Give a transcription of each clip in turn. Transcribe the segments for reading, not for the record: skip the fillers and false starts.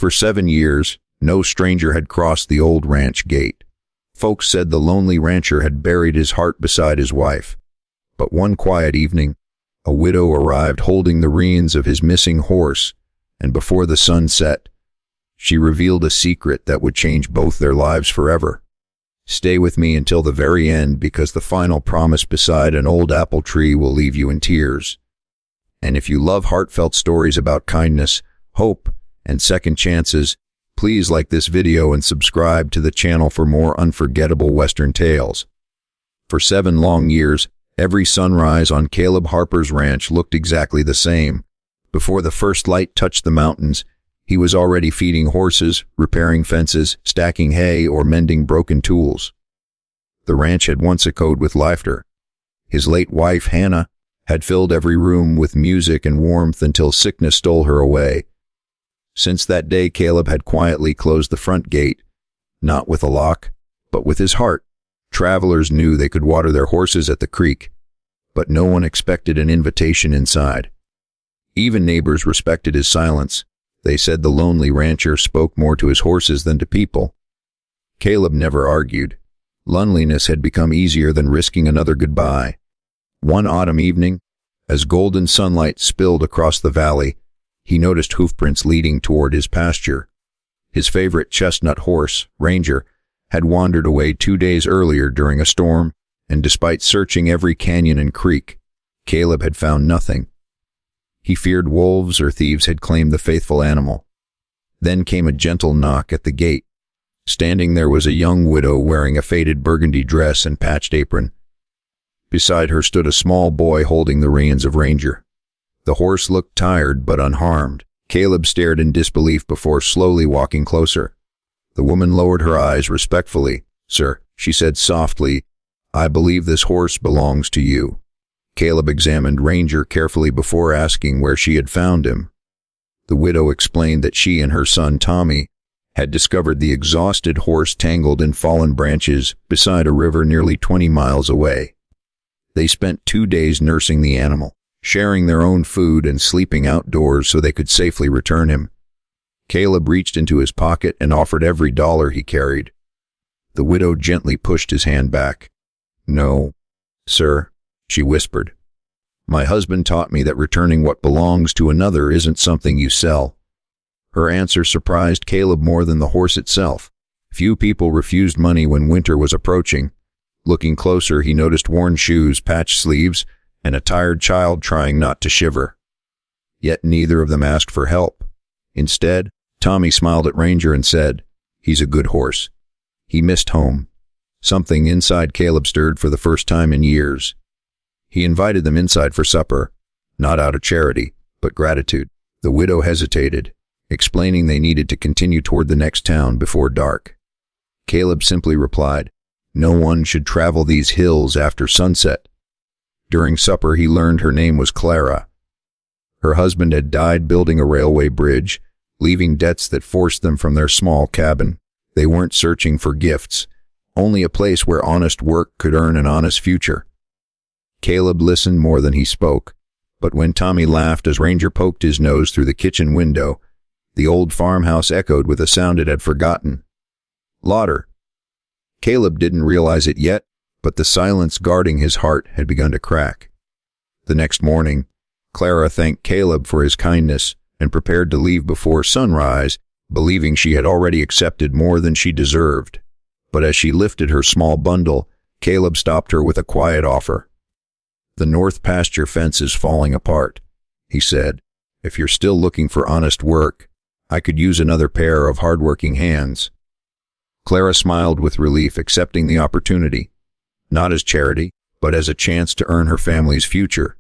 For 7 years, no stranger had crossed the old ranch gate. Folks said the lonely rancher had buried his heart beside his wife. But one quiet evening, a widow arrived holding the reins of his missing horse, and before the sun set, she revealed a secret that would change both their lives forever. Stay with me until the very end, because the final promise beside an old apple tree will leave you in tears. And if you love heartfelt stories about kindness, hope, and second chances, please like this video and subscribe to the channel for more unforgettable Western tales. For 7 long years, every sunrise on Caleb Harper's ranch looked exactly the same. Before the first light touched the mountains, he was already feeding horses, repairing fences, stacking hay, or mending broken tools. The ranch had once echoed with laughter. His late wife, Hannah, had filled every room with music and warmth until sickness stole her away. Since that day, Caleb had quietly closed the front gate, not with a lock, but with his heart. Travelers knew they could water their horses at the creek, but no one expected an invitation inside. Even neighbors respected his silence. They said the lonely rancher spoke more to his horses than to people. Caleb never argued. Loneliness had become easier than risking another goodbye. One autumn evening, as golden sunlight spilled across the valley, he noticed hoofprints leading toward his pasture. His favorite chestnut horse, Ranger, had wandered away 2 days earlier during a storm, and despite searching every canyon and creek, Caleb had found nothing. He feared wolves or thieves had claimed the faithful animal. Then came a gentle knock at the gate. Standing there was a young widow wearing a faded burgundy dress and patched apron. Beside her stood a small boy holding the reins of Ranger. The horse looked tired but unharmed. Caleb stared in disbelief before slowly walking closer. The woman lowered her eyes respectfully. "Sir," she said softly, "I believe this horse belongs to you." Caleb examined Ranger carefully before asking where she had found him. The widow explained that she and her son Tommy had discovered the exhausted horse tangled in fallen branches beside a river nearly 20 miles away. They spent 2 days nursing the animal, sharing their own food and sleeping outdoors so they could safely return him. Caleb reached into his pocket and offered every dollar he carried. The widow gently pushed his hand back. "No, sir," she whispered. "My husband taught me that returning what belongs to another isn't something you sell." Her answer surprised Caleb more than the horse itself. Few people refused money when winter was approaching. Looking closer, he noticed worn shoes, patched sleeves, and a tired child trying not to shiver. Yet neither of them asked for help. Instead, Tommy smiled at Ranger and said, "He's a good horse." He missed home. Something inside Caleb stirred for the first time in years. He invited them inside for supper, not out of charity, but gratitude. The widow hesitated, explaining they needed to continue toward the next town before dark. Caleb simply replied, "No one should travel these hills after sunset." During supper, he learned her name was Clara. Her husband had died building a railway bridge, leaving debts that forced them from their small cabin. They weren't searching for gifts, only a place where honest work could earn an honest future. Caleb listened more than he spoke, but when Tommy laughed as Ranger poked his nose through the kitchen window, the old farmhouse echoed with a sound it had forgotten. Laughter. Caleb didn't realize it yet, but the silence guarding his heart had begun to crack. The next morning, Clara thanked Caleb for his kindness and prepared to leave before sunrise, believing she had already accepted more than she deserved. But as she lifted her small bundle, Caleb stopped her with a quiet offer. "The north pasture fence is falling apart," he said. "If you're still looking for honest work, I could use another pair of hardworking hands." Clara smiled with relief, accepting the opportunity, not as charity, but as a chance to earn her family's future.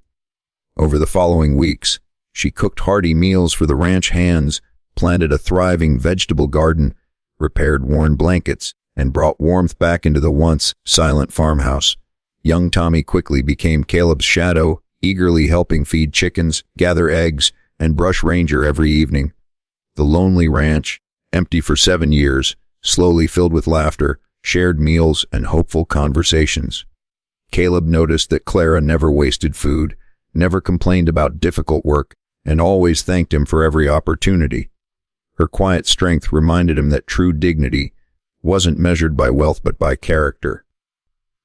Over the following weeks, she cooked hearty meals for the ranch hands, planted a thriving vegetable garden, repaired worn blankets, and brought warmth back into the once silent farmhouse. Young Tommy quickly became Caleb's shadow, eagerly helping feed chickens, gather eggs, and brush Ranger every evening. The lonely ranch, empty for 7 years, slowly filled with laughter, shared meals, and hopeful conversations. Caleb noticed that Clara never wasted food, never complained about difficult work, and always thanked him for every opportunity. Her quiet strength reminded him that true dignity wasn't measured by wealth but by character.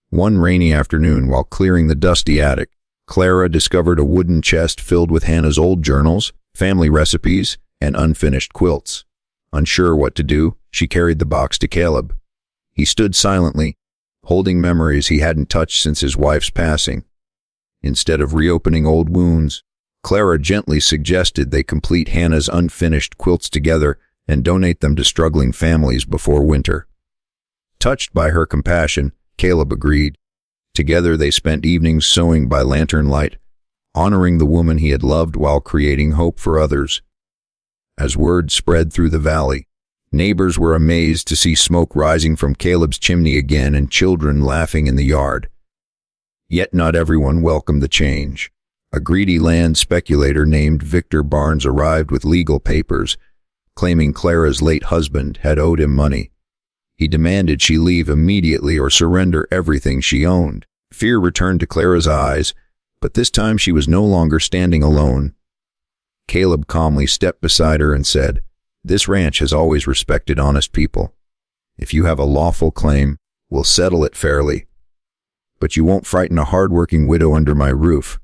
One rainy afternoon, while clearing the dusty attic, Clara discovered a wooden chest filled with Hannah's old journals, family recipes, and unfinished quilts. Unsure what to do, she carried the box to Caleb. He stood silently, holding memories he hadn't touched since his wife's passing. Instead of reopening old wounds, Clara gently suggested they complete Hannah's unfinished quilts together and donate them to struggling families before winter. Touched by her compassion, Caleb agreed. Together they spent evenings sewing by lantern light, honoring the woman he had loved while creating hope for others. As word spread through the valley, neighbors were amazed to see smoke rising from Caleb's chimney again and children laughing in the yard. Yet not everyone welcomed the change. A greedy land speculator named Victor Barnes arrived with legal papers, claiming Clara's late husband had owed him money. He demanded she leave immediately or surrender everything she owned. Fear returned to Clara's eyes, but this time she was no longer standing alone. Caleb calmly stepped beside her and said, "This ranch has always respected honest people. If you have a lawful claim, we'll settle it fairly. But you won't frighten a hard-working widow under my roof."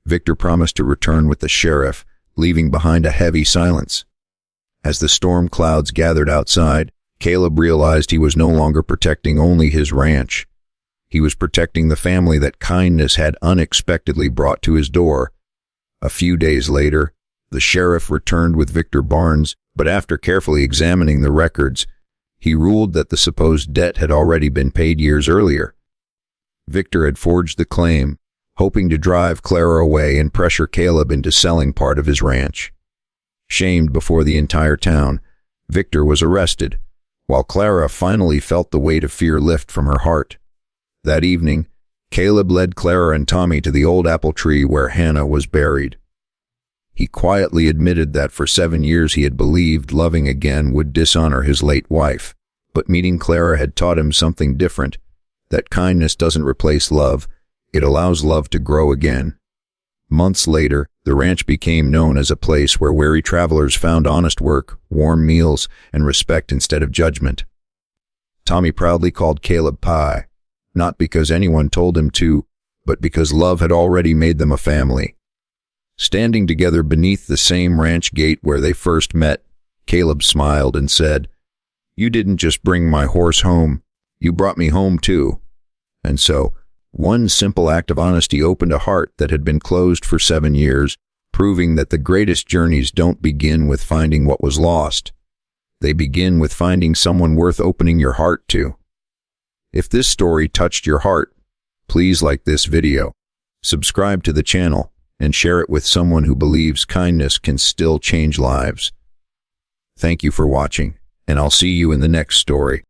Victor promised to return with the sheriff, leaving behind a heavy silence. As the storm clouds gathered outside, Caleb realized he was no longer protecting only his ranch. He was protecting the family that kindness had unexpectedly brought to his door. A few days later, the sheriff returned with Victor Barnes, but after carefully examining the records, he ruled that the supposed debt had already been paid years earlier. Victor had forged the claim, hoping to drive Clara away and pressure Caleb into selling part of his ranch. Shamed before the entire town, Victor was arrested, while Clara finally felt the weight of fear lift from her heart. That evening, Caleb led Clara and Tommy to the old apple tree where Hannah was buried. He quietly admitted that for 7 years he had believed loving again would dishonor his late wife, but meeting Clara had taught him something different, that kindness doesn't replace love, it allows love to grow again. Months later, the ranch became known as a place where weary travelers found honest work, warm meals, and respect instead of judgment. Tommy proudly called Caleb Pie, not because anyone told him to, but because love had already made them a family. Standing together beneath the same ranch gate where they first met, Caleb smiled and said, "You didn't just bring my horse home, you brought me home too." And so, one simple act of honesty opened a heart that had been closed for 7 years, proving that the greatest journeys don't begin with finding what was lost. They begin with finding someone worth opening your heart to. If this story touched your heart, please like this video, subscribe to the channel, and share it with someone who believes kindness can still change lives. Thank you for watching, and I'll see you in the next story.